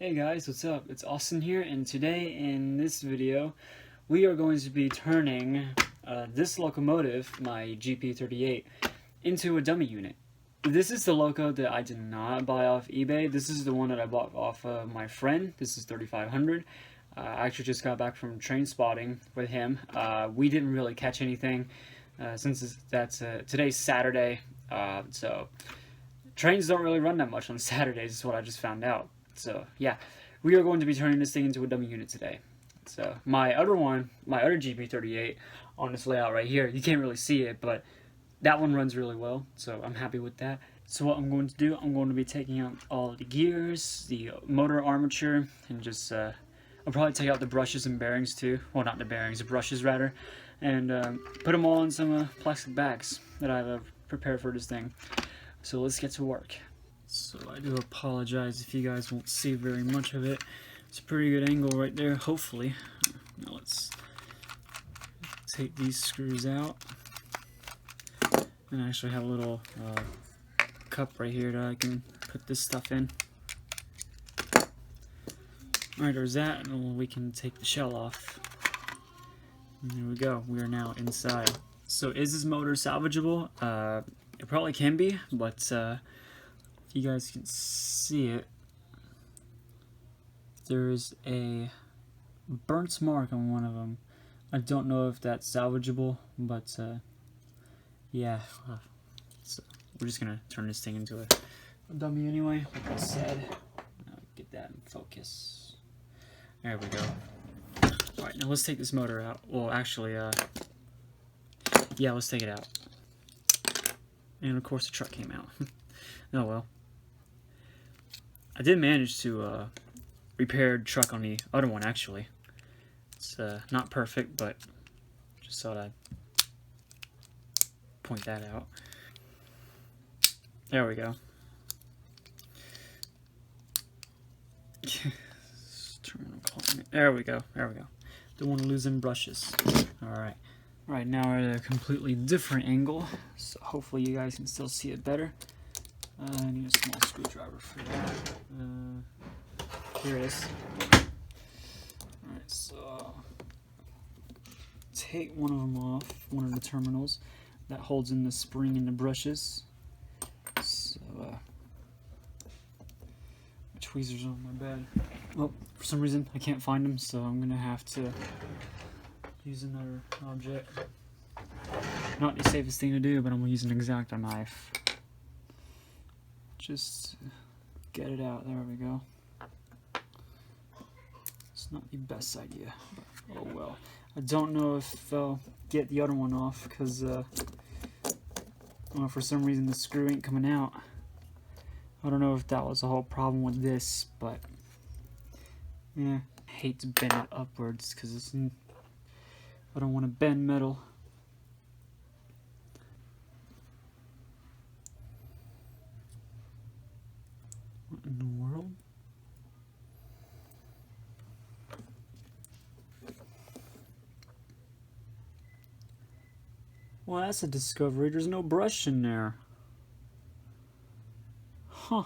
Hey guys, what's up? It's Austin here, and today in this video we are going to be turning this locomotive, my GP38, into a dummy unit. This is the loco that I did not buy off eBay. This is the one that I bought off my friend. This is 3500. I actually just got back from train spotting with him. We didn't really catch anything since today's Saturday, so trains don't really run that much on Saturdays is what I just found out. So yeah, we are going to be turning this thing into a dummy unit today. So my other GP38 on this layout right here, you can't really see it, but that one runs really well, so I'm happy with that. So what I'm going to do, I'm going to be taking out all the gears, the motor armature, and just I'll probably take out the brushes and bearings too. Well, not the bearings, the brushes rather, and put them all in some plastic bags that I've prepared for this thing. So let's get to work. So I do apologize if you guys won't see very much of it. It's a pretty good angle right there, hopefully. Now let's take these screws out. And I actually have a little cup right here that I can put this stuff in. Alright, there's that, and we can take the shell off. And there we go, we are now inside. So is this motor salvageable? It probably can be, but if you guys can see it, there is a burnt mark on one of them. I don't know if that's salvageable, but yeah. So we're just gonna turn this thing into a dummy anyway, like I said. Get that in focus. There we go. Alright, now let's take this motor out. Well, actually, yeah, let's take it out. And of course the truck came out. Oh well. I did manage to repair the truck on the other one actually. It's not perfect, but just thought I'd point that out. There we go. There we go. There we go. Don't want to lose them brushes. Alright. Right now we're at a completely different angle, so hopefully you guys can still see it better. I need a small screwdriver for that. Here it is. Alright, so take one of them off, one of the terminals that holds in the spring and the brushes. So, tweezers on my bed. Oh, for some reason I can't find them, so I'm gonna have to use another object. Not the safest thing to do, but I'm gonna use an X-Acto knife. Just get it out. There we go. It's not the best idea, but oh well. I don't know if I'll get the other one off because for some reason the screw ain't coming out. I don't know if that was the whole problem with this, but yeah, I hate to bend it upwards because I don't want to bend metal. What in the world? Well, that's a discovery. There's no brush in there. Huh.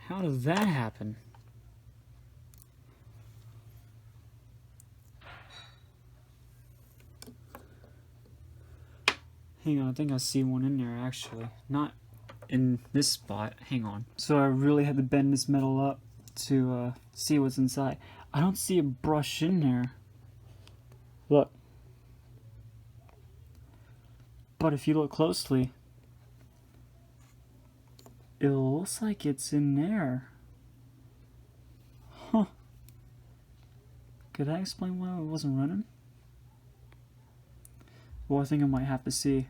How does that happen? Hang on, I think I see one in there actually. Not in this spot. Hang on. So I really had to bend this metal up to see what's inside. I don't see a brush in there. Look. But if you look closely, it looks like it's in there. Huh. Could I explain why it wasn't running? Well, I think I might have to see.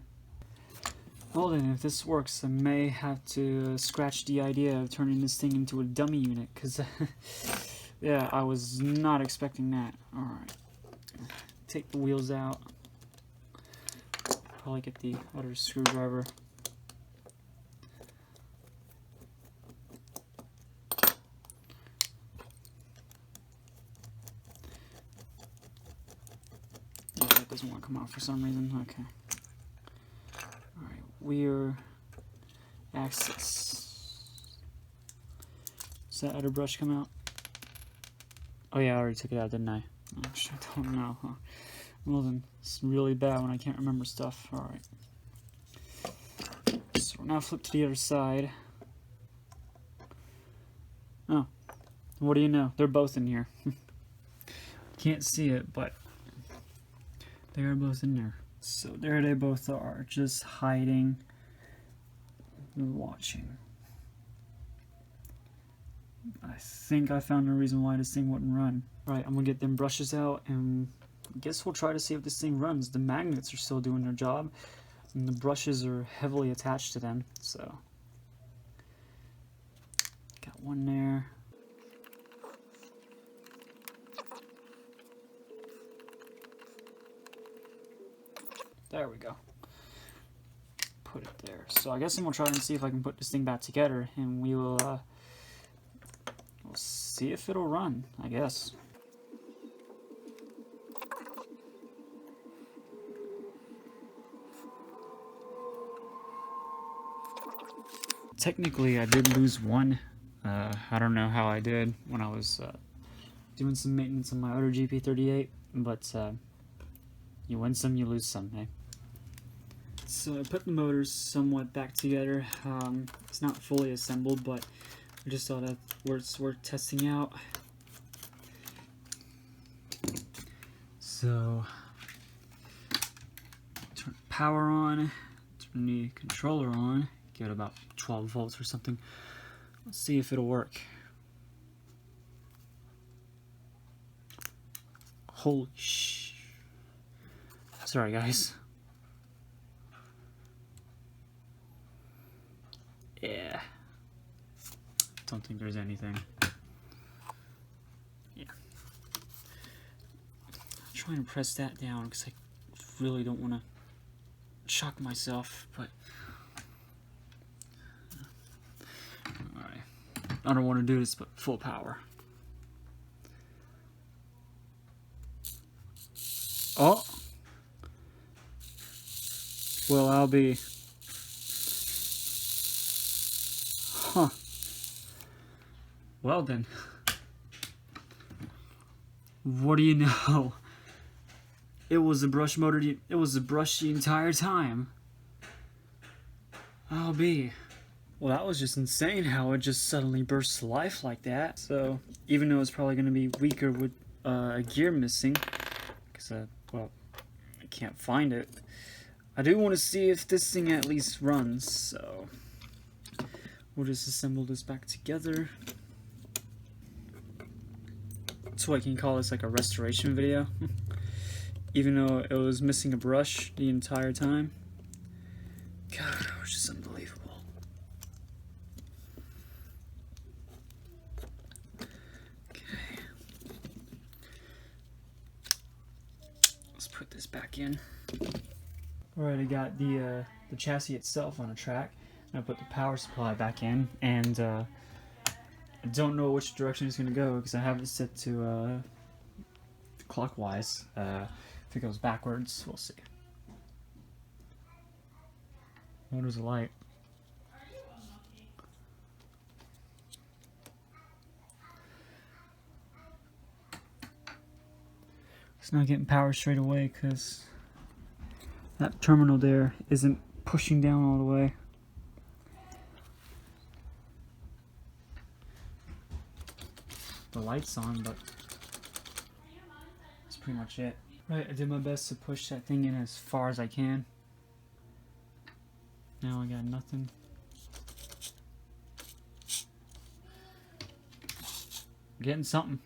Well then, if this works, I may have to scratch the idea of turning this thing into a dummy unit, because yeah, I was not expecting that. Alright. Take the wheels out. Probably get the other screwdriver. Yeah, that doesn't want to come out for some reason. Okay. Alright, we're axis. Does that outer brush come out? Oh yeah, I already took it out, didn't I? Actually, I don't know. Huh? Well then, it's really bad when I can't remember stuff. Alright. So now flip to the other side. Oh, what do you know? They're both in here. Can't see it, but they are both in there. So there they both are, just hiding and watching. I think I found a reason why this thing wouldn't run. Right, I'm gonna get them brushes out and I guess we'll try to see if this thing runs. The magnets are still doing their job and the brushes are heavily attached to them, so. Got one there. There we go. Put it there. So I guess I'm gonna try and see if I can put this thing back together and we will we'll see if it'll run, I guess. Technically, I did lose one. I don't know how I did when I was doing some maintenance on my other GP38, but you win some, you lose some, eh? So I put the motors somewhat back together. It's not fully assembled, but I just thought that it's worth testing out. So, turn power on, turn the controller on, get about 12 volts or something. Let's see if it'll work. Holy sh! Sorry guys. Yeah. Don't think there's anything. Yeah. I'm trying to press that down because I really don't want to shock myself, but alright. I don't want to do this but full power. Oh! Well, I'll be... Huh. Well then. What do you know? It was a brush motor. It was a brush the entire time. I'll be. Well, that was just insane how it just suddenly burst to life like that. So, even though it's probably going to be weaker with a gear missing, because, well, I can't find it, I do want to see if this thing at least runs, so we'll just assemble this back together. So I can call this like a restoration video, even though it was missing a brush the entire time. God, it was just unbelievable. Okay. Let's put this back in. Alright, I got the chassis itself on a track. I put the power supply back in, and I don't know which direction it's going to go because I have it set to clockwise. If it goes backwards, we'll see. Motor's alight. It's not getting power straight away because that terminal there isn't pushing down all the way. The light's on, but that's pretty much it. Right, I did my best to push that thing in as far as I can. Now I got nothing. Getting something.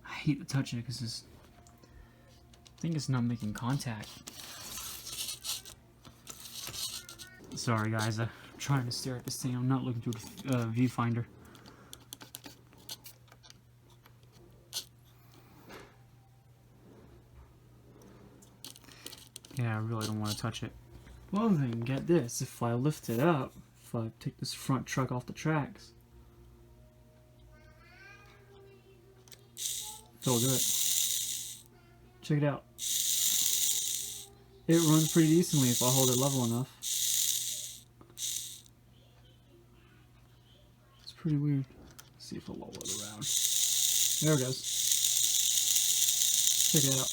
I hate to touch it because I think it's not making contact. Sorry guys, I'm trying to stare at this thing. I'm not looking through the viewfinder. Yeah, I really don't want to touch it. Well then, get this. If I lift it up, if I take this front truck off the tracks, it'll do it. Check it out. it runs pretty decently if I hold it level enough. It's pretty weird. Let's see if I'll roll it around. There it goes. Check it out.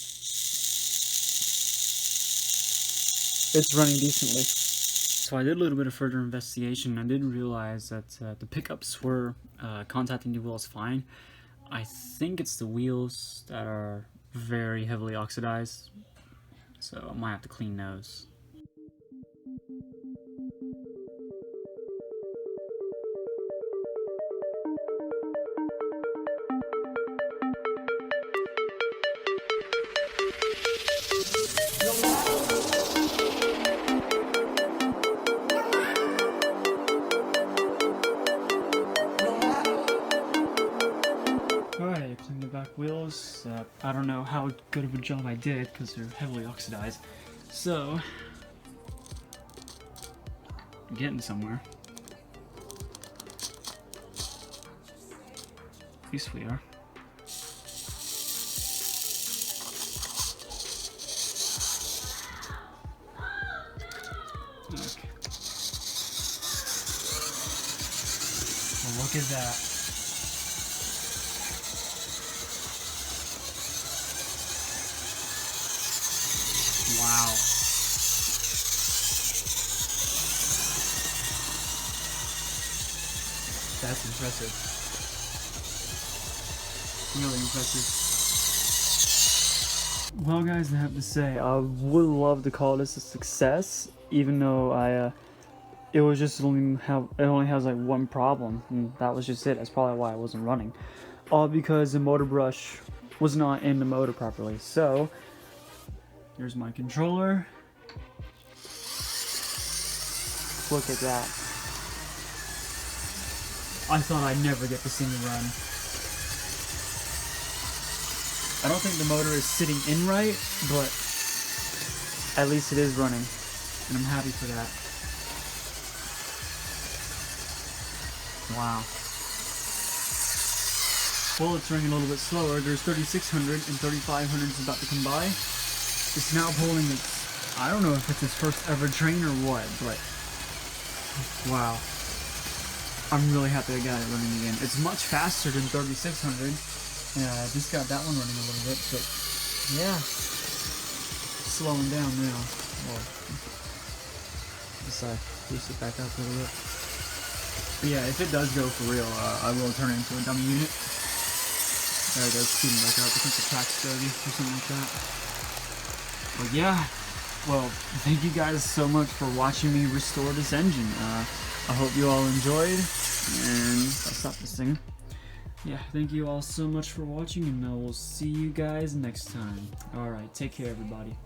It's running decently. So I did a little bit of further investigation. I did realize that the pickups were contacting the wheels fine. I think it's the wheels that are very heavily oxidized, so I might have to clean those. Alright, clean the back wheels. I don't know how good of a job I did because they're heavily oxidized. So, I'm getting somewhere. At least we are. Okay. Well, look at that. Wow. That's impressive. Really impressive. Well guys, I have to say, I would love to call this a success, even though it was just only has like one problem, and that was just it. That's probably why it wasn't running. All because the motor brush was not in the motor properly. So, here's my controller. Look at that. I thought I'd never get this thing to run. I don't think the motor is sitting in right, but at least it is running, and I'm happy for that. Wow. Well, it's running a little bit slower. There's 3600 and 3500 is about to come by. It's now pulling its, I don't know if it's its first ever train or what, but wow. I'm really happy I got it running again. It's much faster than 3600. I just got that one running a little bit, but yeah, slowing down now. Well, let's boost it back up a little bit. But yeah, if it does go for real, I will turn it into a dummy unit. There it goes, speeding back up. I think the track's dirty or something like that. But yeah, well, thank you guys so much for watching me restore this engine. I hope you all enjoyed, and I'll stop this thing. Yeah, thank you all so much for watching, and I will see you guys next time. Alright, take care everybody.